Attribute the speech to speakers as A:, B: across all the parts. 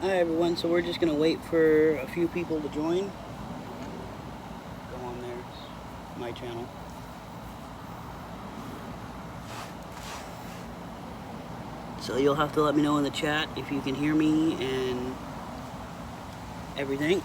A: Hi everyone, so we're just going to wait for a few people to join. Go on there, my channel. So you'll have to let me know in the chat if you can hear me and everything.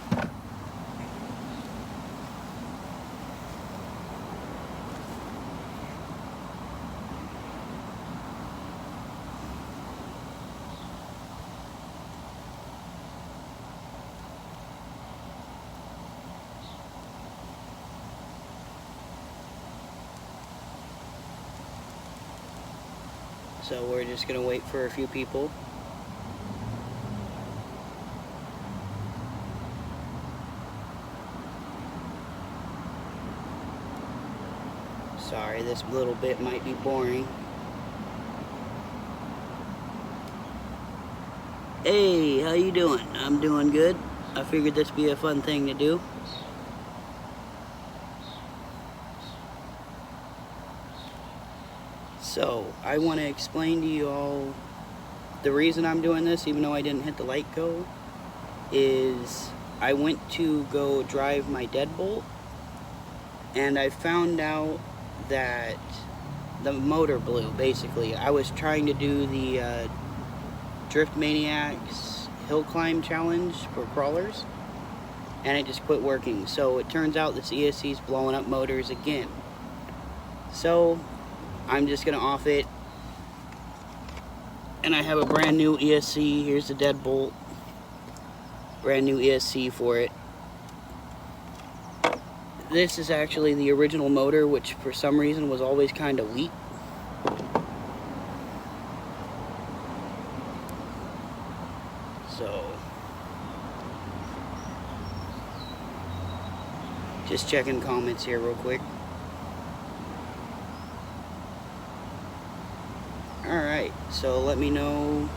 A: So we're just going to wait for a few people. Sorry, this little bit might be boring. Hey, how you doing? I'm doing good. I figured this would be a fun thing to do. So, I want to explain to you all the reason I'm doing this, even though I didn't hit the light go, is I went to go drive my deadbolt, and I found out that the motor blew, basically. I was trying to do the Drift Maniacs Hill Climb Challenge for crawlers, and it just quit working. So it turns out this ESC is blowing up motors again. So I'm just gonna off it, and I have a brand new ESC. Here's the deadbolt, brand new ESC for it. This is actually the original motor, which for some reason was always kind of weak. So just checking comments here real quick. Alright, so let me know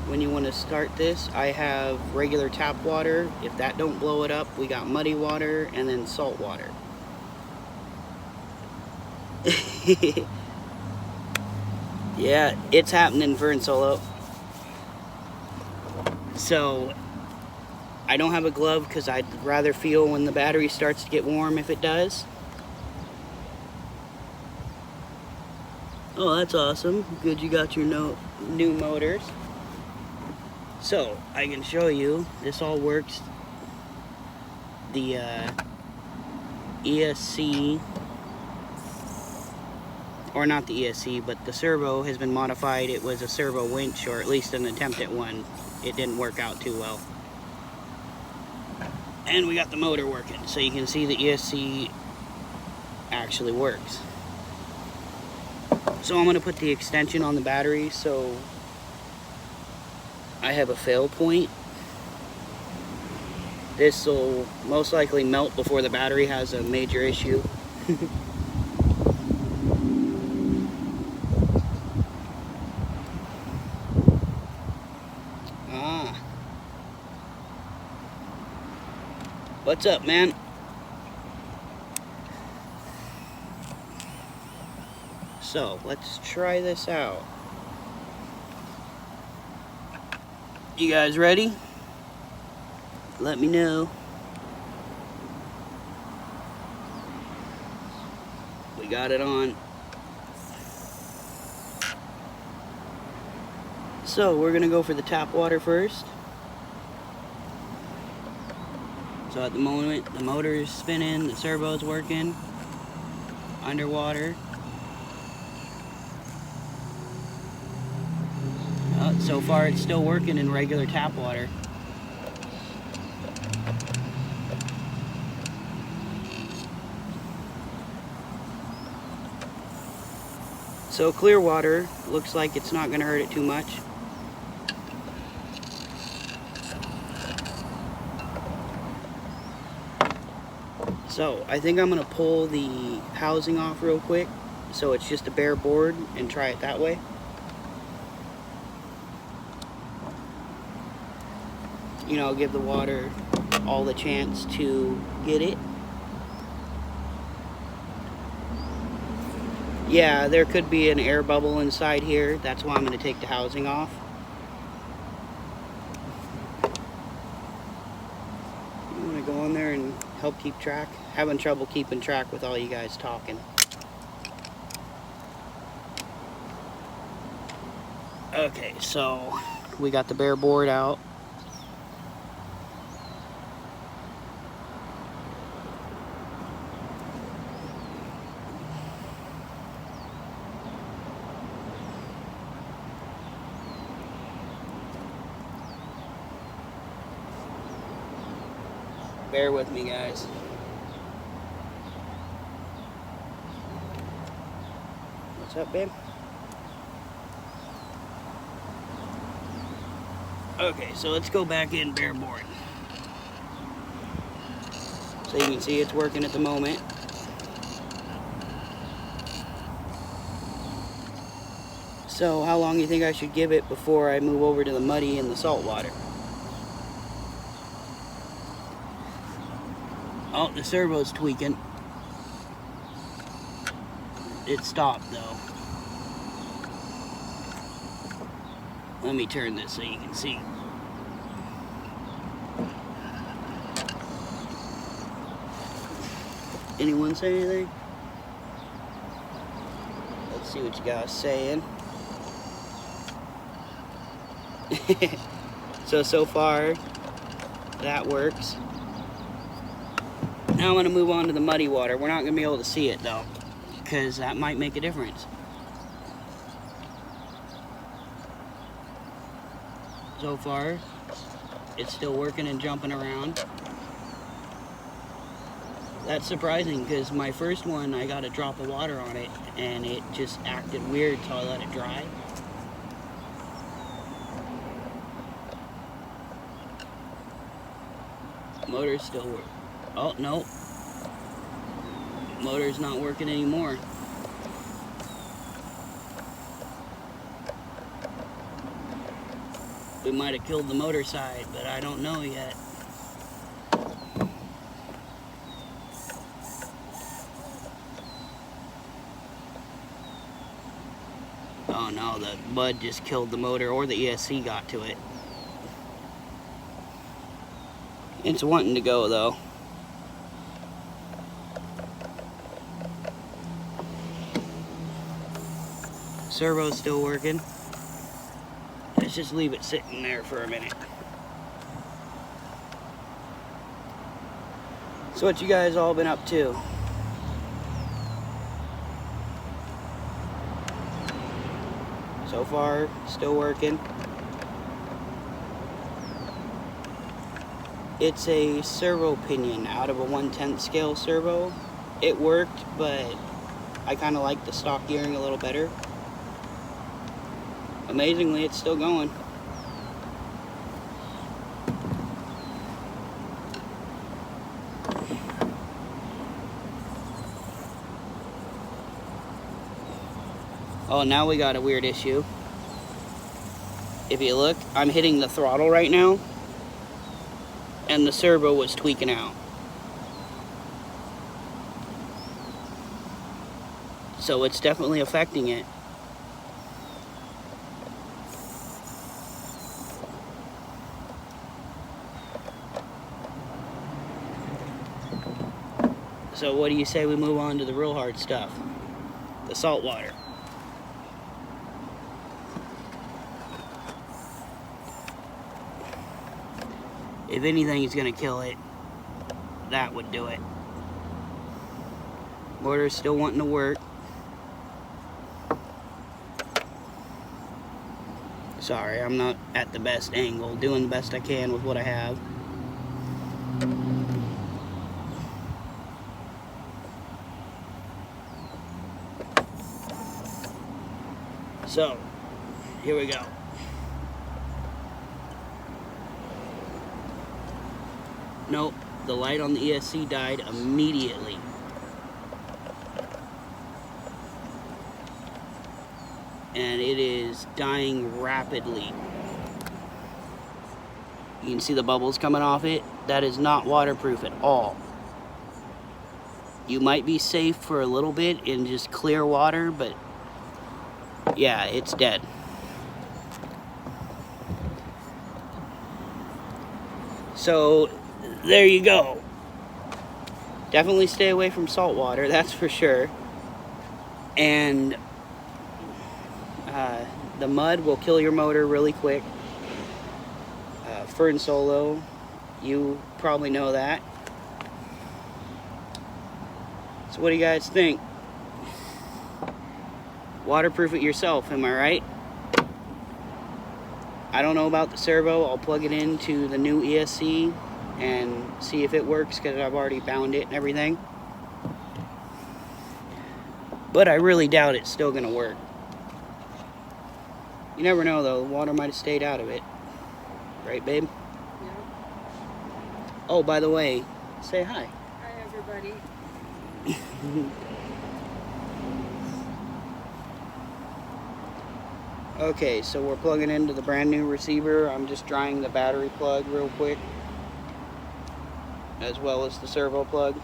A: when you want to start this. I have regular tap water. If that don't blow it up, we got muddy water and then salt water. Yeah, it's happening, Vern Solo. So I don't have a glove because I'd rather feel when the battery starts to get warm if it does. Oh, that's awesome. Good you got your new motors. So, I can show you, this all works. The ESC, or not the ESC, but the servo has been modified. It was a servo winch, or at least an attempt at one. It didn't work out too well. And we got the motor working, so you can see the ESC actually works. So I'm going to put the extension on the battery so I have a fail point. This will most likely melt before the battery has a major issue. What's up, man? So, let's try this out. You guys ready? Let me know. We got it on. So, we're gonna go for the tap water first. So at the moment, the motor is spinning, the servo's working, underwater. So far it's still working in regular tap water. So clear water looks like it's not going to hurt it too much. So I think I'm going to pull the housing off real quick so it's just a bare board and try it that way. You know, give the water all the chance to get it. Yeah, there could be an air bubble inside here. That's why I'm going to take the housing off. go on there and help keep track? Having trouble keeping track with all you guys talking. Okay, so we got the bare board out. Bear with me, guys. What's up, babe? Okay, so let's go back in bare board. So you can see it's working at the moment. So how long do you think I should give it before I move over to the muddy and the salt water? Oh, the servo's tweaking. It stopped though. Let me turn this so you can see. Anyone say anything? Let's see what you guys saying. So far, that works. Now I'm going to move on to the muddy water. We're not going to be able to see it though, because that might make a difference. So far, it's still working and jumping around. That's surprising, because my first one, I got a drop of water on it and it just acted weird, so I let it dry. Motor's still working. Oh, no. Motor's not working anymore. We might have killed the motor side, but I don't know yet. Oh no, the mud just killed the motor, or the ESC got to it. It's wanting to go though. Servo's still working. Let's just leave it sitting there for a minute. So what you guys all been up to? So far, still working. It's a servo pinion out of a 1/10 scale servo. It worked, but I kind of like the stock gearing a little better. Amazingly, it's still going. Oh, now we got a weird issue. If you look, I'm hitting the throttle right now, and the servo was tweaking out. So it's definitely affecting it. So what do you say we move on to the real hard stuff? The salt water. If anything is going to kill it, that would do it. Motor's still wanting to work. Sorry, I'm not at the best angle. Doing the best I can with what I have. So, here we go. Nope, the light on the ESC died immediately. And it is dying rapidly. You can see the bubbles coming off it. That is not waterproof at all. You might be safe for a little bit in just clear water, but yeah, it's dead. So there you go. Definitely stay away from salt water, that's for sure. And the mud will kill your motor really quick. Fern Solo, you probably know that. So what do you guys think? Waterproof it yourself, am I right? I don't know about the servo. I'll plug it into the new ESC and see if it works, because I've already bound it and everything. But I really doubt it's still gonna work. You never know though, the water might have stayed out of it. Right, babe?
B: Yeah.
A: Oh, by the way, say hi.
B: Hi, everybody.
A: Okay, so we're plugging into the brand new receiver. I'm just drying the battery plug real quick, as well as the servo plug.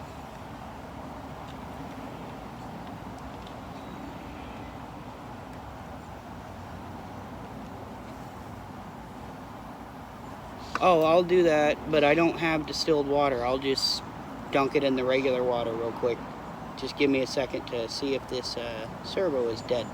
A: Oh, I'll do that, but I don't have distilled water. I'll just dunk it in the regular water real quick. Just give me a second to see if this servo is dead.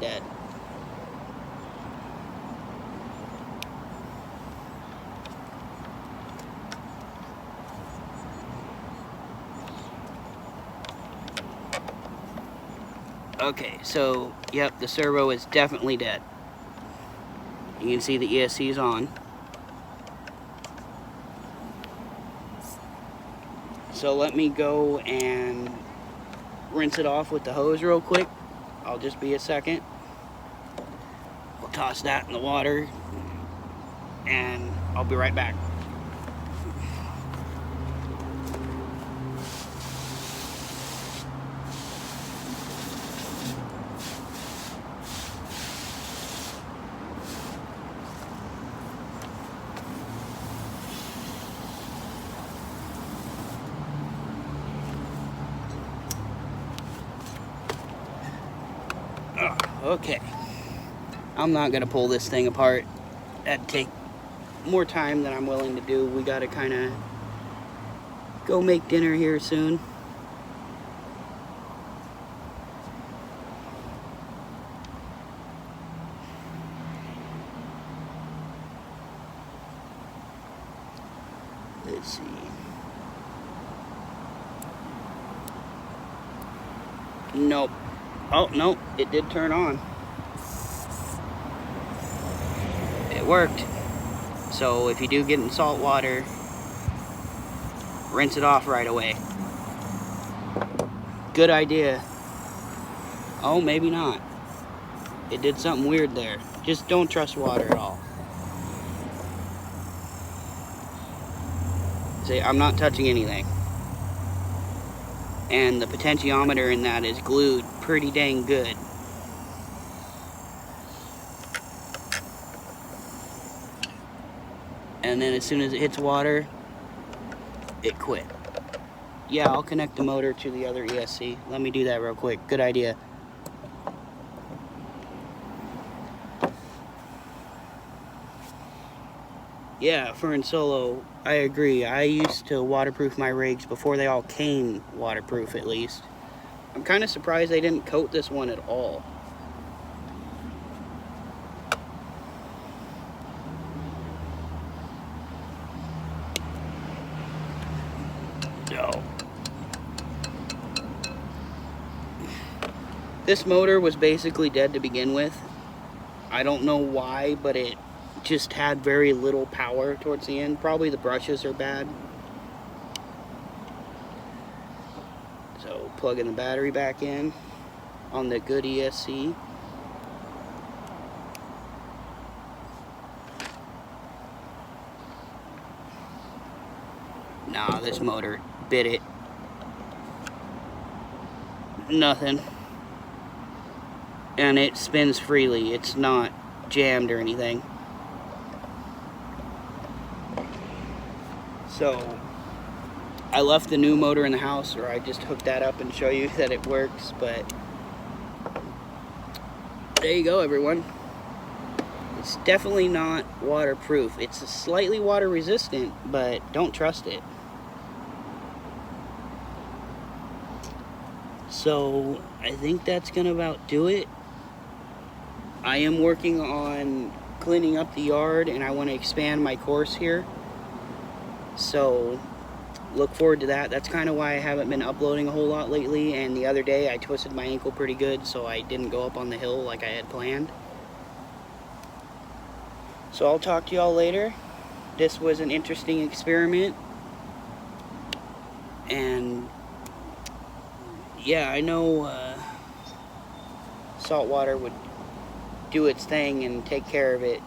A: Okay, so, yep, the servo is definitely dead. You can see the ESC is on. So let me go and rinse it off with the hose real quick. I'll just be a second. We'll toss that in the water, and I'll be right back. Okay, I'm not gonna pull this thing apart. That'd take more time than I'm willing to do. We gotta kind of go make dinner here soon. Let's see. Nope. Oh, no, it did turn on. It worked. So if you do get in salt water, rinse it off right away. Good idea. Oh, maybe not. It did something weird there. Just don't trust water at all. See, I'm not touching anything. And the potentiometer in that is glued pretty dang good. And then as soon as it hits water, it quit. Yeah, I'll connect the motor to the other ESC. Let me do that real quick. Good idea. Yeah, Fern Solo, I agree. I used to waterproof my rigs before they all came waterproof, at least. I'm kind of surprised they didn't coat this one at all. No. This motor was basically dead to begin with. I don't know why, but it just had very little power towards the end. Probably the brushes are bad. So plugging the battery back in on the good ESC. Nah, this motor bit it. Nothing. And it spins freely. It's not jammed or anything. So I left the new motor in the house, or I just hooked that up and show you that it works, but there you go, everyone. It's definitely not waterproof. It's slightly water resistant, but don't trust it. So I think that's gonna about do it. I am working on cleaning up the yard, and I want to expand my course here. So look forward to that. That's kind of why I haven't been uploading a whole lot lately, and the other day I twisted my ankle pretty good, so I didn't go up on the hill like I had planned. So I'll talk to y'all later. This was an interesting experiment, and yeah, I know saltwater would do its thing and take care of it.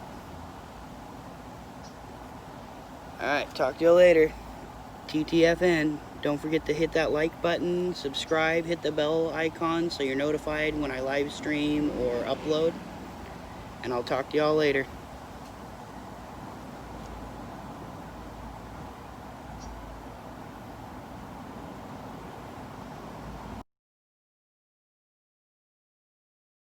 A: Alright, talk to you later. TTFN. Don't forget to hit that like button, subscribe, hit the bell icon so you're notified when I live stream or upload. And I'll talk to y'all later.